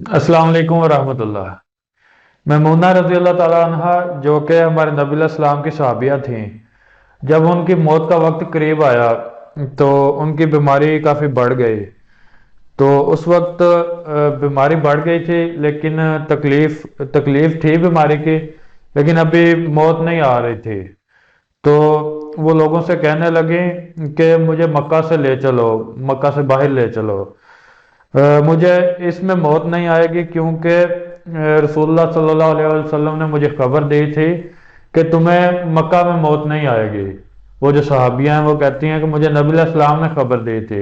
अस्सलाम वालेकुम वरहमत उल्लाह। मैमूना रज़ी अल्लाह ताला अन्हा जो कि हमारे नबी अलैहिस्सलाम की सहाबिया थीं, जब उनकी मौत का वक्त करीब आया तो उनकी बीमारी काफ़ी बढ़ गई। तो उस वक्त बीमारी बढ़ गई थी, लेकिन तकलीफ तकलीफ थी बीमारी की, लेकिन अभी मौत नहीं आ रही थी। तो वो लोगों से कहने लगे कि मुझे मक्का से ले चलो, मक्का से बाहर ले चलो। मुझे इसमें मौत नहीं आएगी, क्योंकि रसूलुल्लाह सल्लल्लाहु अलैहि वसल्लम ने मुझे खबर दी थी कि तुम्हें मक्का में मौत नहीं आएगी। वो जो सहाबियाँ हैं वो कहती हैं कि मुझे नबी अलैहि सलाम ने खबर दी थी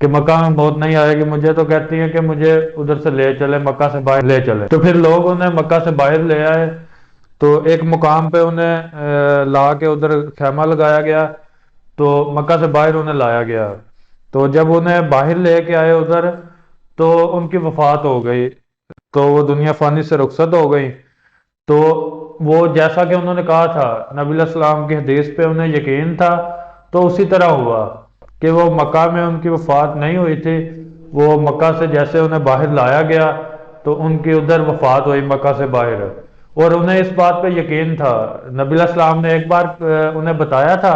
कि मक्का में मौत नहीं आएगी। मुझे तो कहती हैं कि मुझे उधर से ले चले, मक्का से बाहर ले चले। तो फिर लोग उन्हें मक्का से बाहर ले आए। तो एक मुकाम पे उन्हें ला के उधर खैमा लगाया गया। तो मक्का से बाहर उन्हें लाया गया। तो जब उन्हें बाहर लेके आए उधर, तो उनकी वफात हो गई। तो वो दुनिया फानी से रुखसत हो गई। तो वो जैसा कि उन्होंने कहा था, नबी सलाम की हदीस पे उन्हें यकीन था, तो उसी तरह हुआ कि वो मक्का में उनकी वफात नहीं हुई थी। वो मक्का से जैसे उन्हें बाहर लाया गया तो उनकी उधर वफात हुई मक्का से बाहर। और उन्हें इस बात पे यकीन था। नबी सलाम ने एक बार उन्हें बताया था,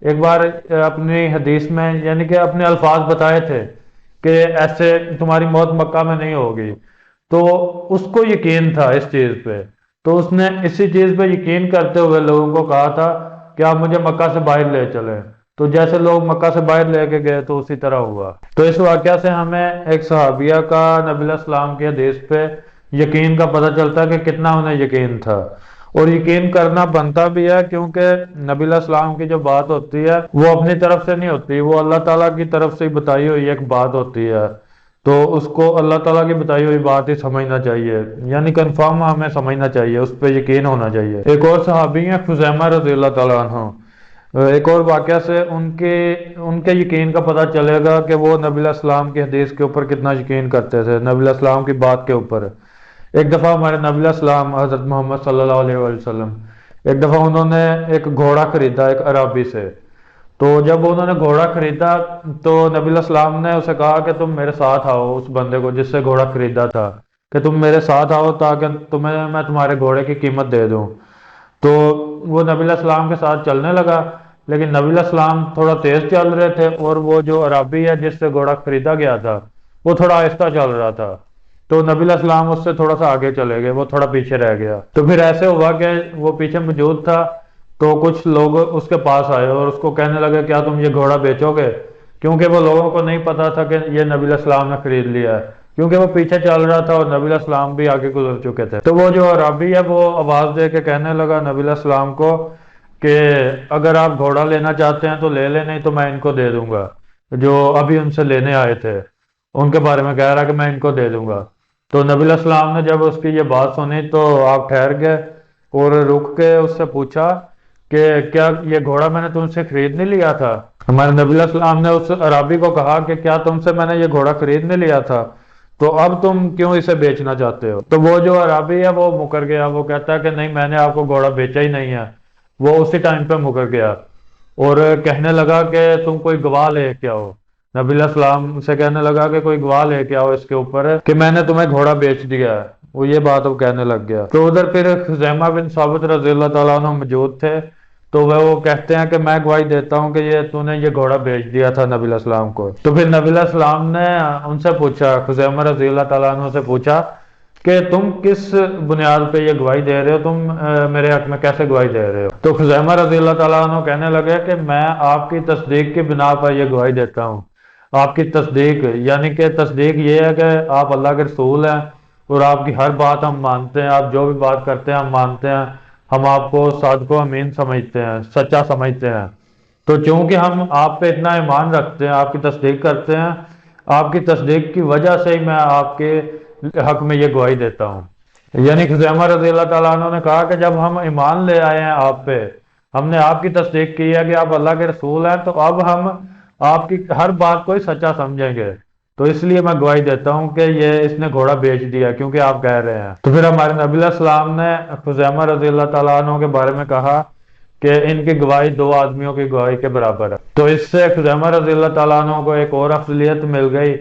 एक बार अपनी हदीस में यानी कि अपने अल्फाज बताए थे कि ऐसे तुम्हारी मौत मक्का में नहीं होगी। तो उसको यकीन था इस चीज पे। तो उसने इसी चीज पे यकीन करते हुए लोगों को कहा था कि आप मुझे मक्का से बाहर ले चले। तो जैसे लोग मक्का से बाहर लेके गए तो उसी तरह हुआ। तो इस वाकया से हमें एक सहाबिया का नबी सलाम के हदीस पे यकीन का पता चलता है कि कितना उन्हें यकीन था। और यकीन करना बनता भी है, क्योंकि नबी सलाम की जो बात होती है वो अपनी तरफ से नहीं होती, वो अल्लाह ताला की तरफ से ही बताई हुई एक बात होती है। तो उसको अल्लाह ताला की बताई हुई बात ही समझना चाहिए, यानी कंफर्म हमें समझना चाहिए, उस पर यकीन होना चाहिए। एक और सहाबी हैं खुज़ैमा रज़ी अल्लाह ताला अन्हु। एक और वाकया से उनके उनके यकीन का पता चलेगा कि वो नबी सलाम की हदीस के ऊपर कितना यकीन करते थे, नबी सलाम की बात के ऊपर। एक दफ़ा हमारे नबी सलाम हज़रत मोहम्मद सल्लल्लाहु अलैहि वसल्लम, एक दफ़ा उन्होंने एक घोड़ा खरीदा एक अराबी से। तो जब उन्होंने घोड़ा खरीदा तो नबी सलाम ने उसे कहा कि तुम मेरे साथ आओ, उस बंदे को जिससे घोड़ा खरीदा था, कि तुम मेरे साथ आओ ताकि तुम्हें मैं तुम्हारे घोड़े की कीमत दे दूं। तो वो नबी सलाम के साथ चलने लगा, लेकिन नबी सलाम थोड़ा तेज चल रहे थे और वो जो अराबी है जिससे घोड़ा खरीदा गया था वो थोड़ा आहिस्ता चल रहा था। तो नबी सलाम उससे थोड़ा सा आगे चले गए, वो थोड़ा पीछे रह गया। तो फिर ऐसे हुआ कि वो पीछे मौजूद था। तो कुछ लोग उसके पास आए और उसको कहने लगे क्या तुम ये घोड़ा बेचोगे, क्योंकि वो लोगों को नहीं पता था कि ये नबी सलाम ने खरीद लिया है, क्योंकि वो पीछे चल रहा था और नबी सलाम भी आगे गुजर चुके थे। तो वो जो अरबी है वो आवाज दे के कहने लगा नबी सलाम को कि अगर आप घोड़ा लेना चाहते हैं तो ले लें, नहीं तो मैं इनको दे दूंगा। जो अभी उनसे लेने आए थे उनके बारे में कह रहा कि मैं इनको दे दूंगा। तो नबी सलाम ने जब उसकी ये बात सुनी तो आप ठहर गए और रुक के उससे पूछा कि क्या ये घोड़ा मैंने तुमसे खरीद नहीं लिया था। हमारे नबी सलाम ने उस अराबी को कहा कि क्या तुमसे मैंने ये घोड़ा खरीद नहीं लिया था, तो अब तुम क्यों इसे बेचना चाहते हो। तो वो जो अराबी है वो मुकर गया, वो कहता है कि नहीं मैंने आपको घोड़ा बेचा ही नहीं है। वो उसी टाइम पे मुकर गया और कहने लगा कि तुम कोई गवाह लेके आओ। नबी सलाम से कहने लगा कि कोई गवाह लेके आओ इसके ऊपर कि मैंने तुम्हें घोड़ा बेच दिया है। वो ये बात वो कहने लग गया। तो उधर फिर खुज़ैमा बिन साबित रज़ी अल्लाह ताला अन्हु मौजूद थे। तो वो कहते हैं कि मैं गवाही देता हूँ कि ये तूने ये घोड़ा बेच दिया था नबी सलाम को। तो फिर नबी सलाम ने उनसे पूछा, खुज़ैमा रज़ी अल्लाह ताला अन्हु से पूछा कि तुम किस बुनियाद पे ये गवाही दे रहे हो, तुम मेरे हक में कैसे गवाही दे रहे हो। तो खुज़ैमा रज़ी अल्लाह ताला अन्हु कहने लगे कि मैं आपकी तस्दीक की बिना पर यह गवाही देता हूँ। आपकी तस्दीक यानी कि तस्दीक ये है कि आप अल्लाह के रसूल हैं और आपकी हर बात हम मानते हैं, आप जो भी बात करते हैं हम मानते हैं। हम आपको सादिक अमीन समझते हैं, सच्चा समझते हैं। तो चूंकि हम आप पे इतना ईमान रखते हैं, आपकी तस्दीक करते हैं, आपकी तस्दीक की वजह से ही मैं आपके हक में ये गवाही देता हूँ। यानी खुज़ैमा रज़ी अल्लाह ताला अन्हु ने कहा कि जब हम ईमान ले आए हैं आप पे, हमने आपकी तस्दीक की है कि आप अल्लाह के रसूल हैं, तो अब हम आपकी हर बात को ही सच्चा समझेंगे। तो इसलिए मैं गवाही देता हूँ कि ये इसने घोड़ा बेच दिया, क्योंकि आप कह रहे हैं। तो फिर हमारे नबी सलाम ने खुज़ैमा रज़ी अल्लाह ताला अन्हु के बारे में कहा कि इनकी गवाही दो आदमियों की गवाही के बराबर है। तो इससे खुज़ैमा रज़ी अल्लाह ताला अन्हु को एक और अफजलियत मिल गई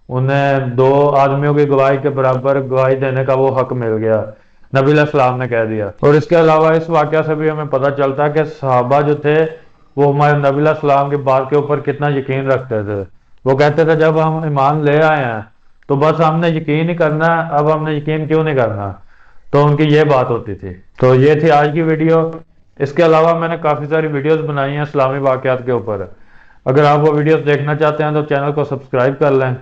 انہیں 2 آدمیوں کی گواہی کے برابر گواہی دینے کا وہ حق مل گیا، نبی علیہ السلام نے کہہ دیا۔ اور اس کے علاوہ اس واقعہ سے بھی ہمیں پتہ چلتا ہے کہ صحابہ جو تھے وہ ہمارے نبی علیہ السلام کی بات کے اوپر کتنا یقین رکھتے تھے۔ وہ کہتے تھے جب ہم ایمان لے آئے ہیں تو بس ہم نے یقین ہی کرنا ہے، اب ہم نے یقین کیوں نہیں کرنا؟ تو ان کی یہ بات ہوتی تھی۔ تو یہ تھی آج کی ویڈیو۔ اس کے علاوہ میں نے کافی ساری ویڈیوز بنائی ہیں اسلامی واقعات کے اوپر، اگر آپ وہ ویڈیوز دیکھنا چاہتے ہیں تو چینل کو سبسکرائب کر لیں۔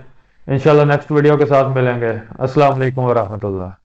انشاءاللہ نیکسٹ ویڈیو کے ساتھ ملیں گے۔ السلام علیکم ورحمۃ اللہ۔